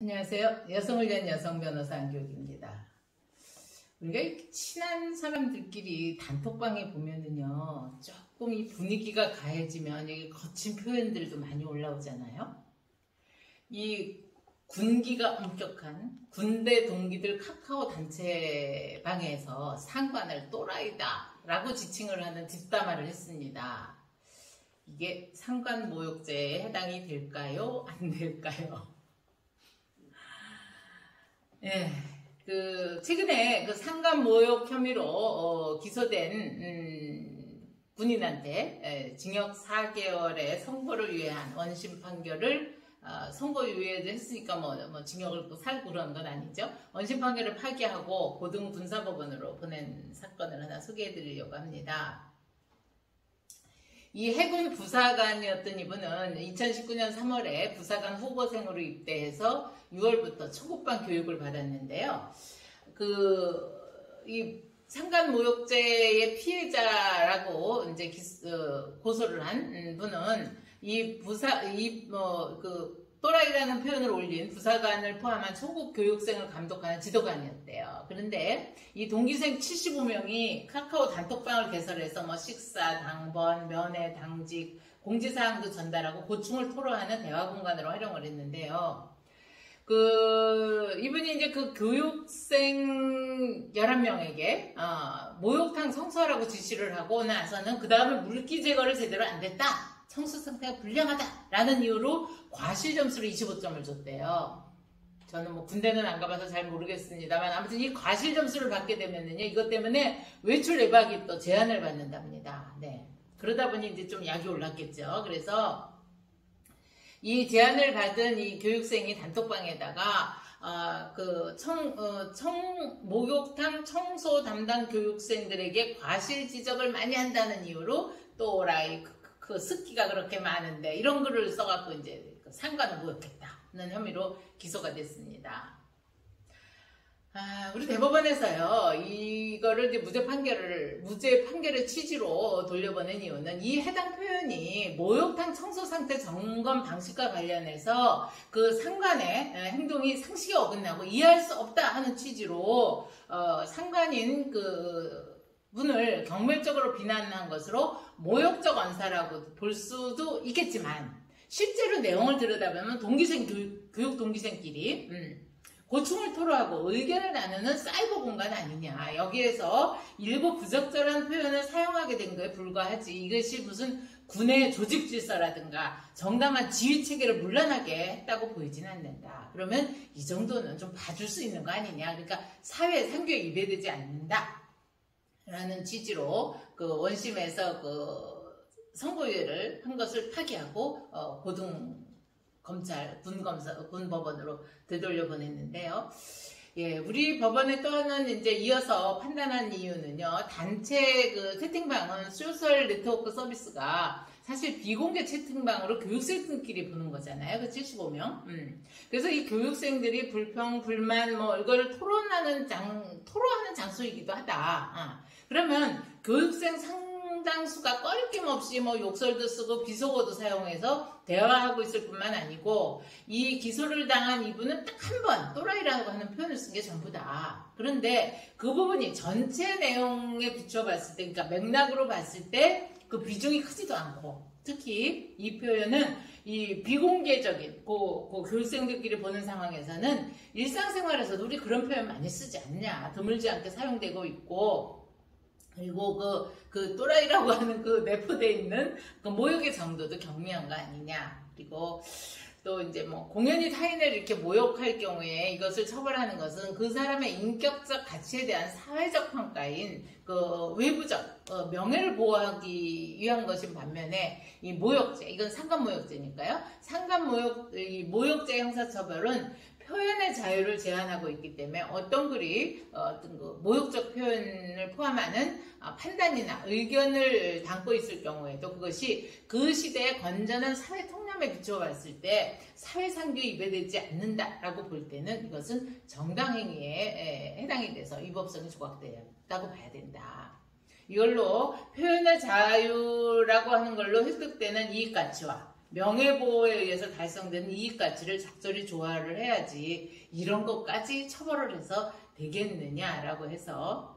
안녕하세요. 여성을 위한 여성 변호사 안교기입니다. 우리가 친한 사람들끼리 단톡방에 보면은요, 조금 이 분위기가 가해지면 여기 거친 표현들도 많이 올라오잖아요. 이 군기가 엄격한 군대 동기들 카카오 단체방에서 상관을 또라이다 라고 지칭을 하는 뒷담화를 했습니다. 이게 상관 모욕죄에 해당이 될까요? 안 될까요? 예, 최근에 상간 모욕 혐의로 기소된 군인한테 징역 4개월의 선고를 유예한 원심 판결을 선고유예도 했으니까 뭐 징역을 또 살고 그런 건 아니죠. 원심 판결을 파기하고 고등군사법원으로 보낸 사건을 하나 소개해드리려고 합니다. 이 해군 부사관이었던 이분은 2019년 3월에 부사관 후보생으로 입대해서 6월부터 초급반 교육을 받았는데요. 이 상간모욕죄의 피해자라고 이제 고소를 한 분은 또라이라는 표현을 올린 부사관을 포함한 초급 교육생을 감독하는 지도관이었대요. 그런데 이 동기생 75명이 카카오 단톡방을 개설해서 식사, 당번, 면회, 당직, 공지사항도 전달하고 고충을 토로하는 대화 공간으로 활용을 했는데요. 이분이 이제 교육생 11명에게 모욕탕 청소하라고 지시를 하고 나서는 그 다음에 물기 제거를 제대로 안 됐다. 청소 상태가 불량하다라는 이유로 과실 점수를 25점을 줬대요. 저는 군대는 안 가봐서 잘 모르겠습니다만 아무튼 이 과실 점수를 받게 되면은요, 이것 때문에 외출 외박이 또 제한을 받는답니다. 네. 그러다 보니 이제 좀 약이 올랐겠죠. 그래서 이 제한을 받은 이 교육생이 단톡방에다가 목욕탕 청소 담당 교육생들에게 과실 지적을 많이 한다는 이유로 또라이 습기가 그렇게 많은데 이런 글을 써갖고 이제 상관을 모욕했다는 혐의로 기소가 됐습니다. 우리 대법원에서요, 이거를 이제 무죄 판결의 취지로 돌려보낸 이유는 이 해당 표현이 목욕탕 청소 상태 점검 방식과 관련해서 상관의 행동이 상식에 어긋나고 이해할 수 없다 하는 취지로 상관인 분을 경멸적으로 비난한 것으로 모욕적 언사라고 볼 수도 있겠지만 실제로 내용을 들여다보면 교육 동기생끼리 고충을 토로하고 의견을 나누는 사이버 공간 아니냐. 여기에서 일부 부적절한 표현을 사용하게 된 거에 불과하지 이것이 무슨 군의 조직 질서라든가 정당한 지휘 체계를 문란하게 했다고 보이지는 않는다. 그러면 이 정도는 좀 봐줄 수 있는 거 아니냐. 그러니까 사회 상규에 위배되지 않는다 라는 취지로 원심에서 선고유예를 한 것을 파기하고 군법원으로 되돌려 보냈는데요. 예, 우리 법원의 또 하나는 이제 이어서 판단한 이유는요, 단체 채팅방은 소셜 네트워크 서비스가 사실 비공개 채팅방으로 교육생들끼리 보는 거잖아요. 75명. 그래서 이 교육생들이 불평, 불만, 이걸 토로하는 장소이기도 하다. 그러면 교육생 상당수가 꺼리낌 없이 욕설도 쓰고 비속어도 사용해서 대화하고 있을 뿐만 아니고 이 기소를 당한 이분은 딱 한 번 또라이라고 하는 표현을 쓴 게 전부다. 그런데 그 부분이 전체 내용에 비춰봤을 때, 그러니까 맥락으로 봤을 때 그 비중이 크지도 않고, 특히 이 표현은 이 비공개적인 교육생들끼리 보는 상황에서는 일상생활에서도 우리 그런 표현 많이 쓰지 않냐, 드물지 않게 사용되고 있고, 그리고 또라이라고 하는 내포되어 있는 모욕의 정도도 경미한 거 아니냐. 그리고 또 이제 공연히 타인을 이렇게 모욕할 경우에 이것을 처벌하는 것은 그 사람의 인격적 가치에 대한 사회적 평가인 외부적 명예를 보호하기 위한 것인 반면에 이 모욕죄, 이건 상간모욕죄니까요. 이 모욕죄 형사처벌은 표현의 자유를 제한하고 있기 때문에 어떤 글이 모욕적 표현을 포함하는 판단이나 의견을 담고 있을 경우에도 그것이 그 시대의 건전한 사회 통념에 비춰봤을 때 사회상규에 위배되지 않는다라고 볼 때는 이것은 정당행위에 해당이 돼서 위법성이 조각되었다고 봐야 된다. 이걸로 표현의 자유라고 하는 걸로 획득되는 이익가치와 명예보호에 의해서 달성되는 이익가치를 적절히 조화를 해야지 이런 것까지 처벌을 해서 되겠느냐라고 해서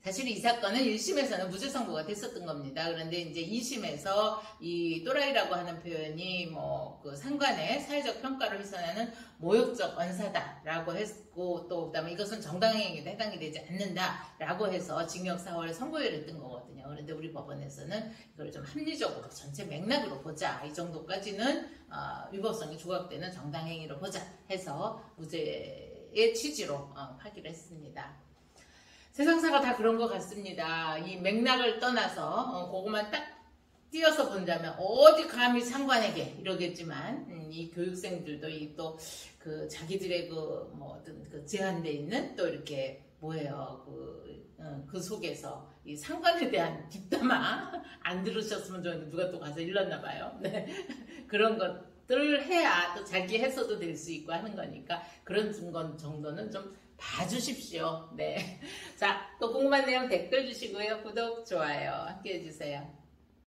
사실 이 사건은 1심에서는 무죄 선고가 됐었던 겁니다. 그런데 이제 2심에서 이 또라이라고 하는 표현이 뭐 그 상관의 사회적 평가를 훼손하는 모욕적 언사다라고 했고 또 그다음에 이것은 정당행위에 해당이 되지 않는다라고 해서 징역 4월 선고를 했던 거거든요. 그런데 우리 법원에서는 이걸 좀 합리적으로 전체 맥락으로 보자. 이 정도까지는 위법성이 조각되는 정당행위로 보자 해서 무죄의 취지로 파기를 했습니다. 세상사가 다 그런 것 같습니다. 이 맥락을 떠나서 그것만 딱 띄어서 본다면 어디 감히 상관에게 이러겠지만 이 교육생들도 이 또 그 자기들의 그 뭐 어떤 그 제한돼 있는 또 이렇게 뭐예요 그 속에서 이 상관에 대한 뒷담화 안 들으셨으면 좋겠는데 누가 또 가서 일렀나 봐요. 네. 그런 것들을 해야 또 자기 해소도 될 수 있고 하는 거니까 그런 건 정도는 좀 봐주십시오. 네. 자, 또 궁금한 내용 댓글 주시고요. 구독, 좋아요 함께 해주세요.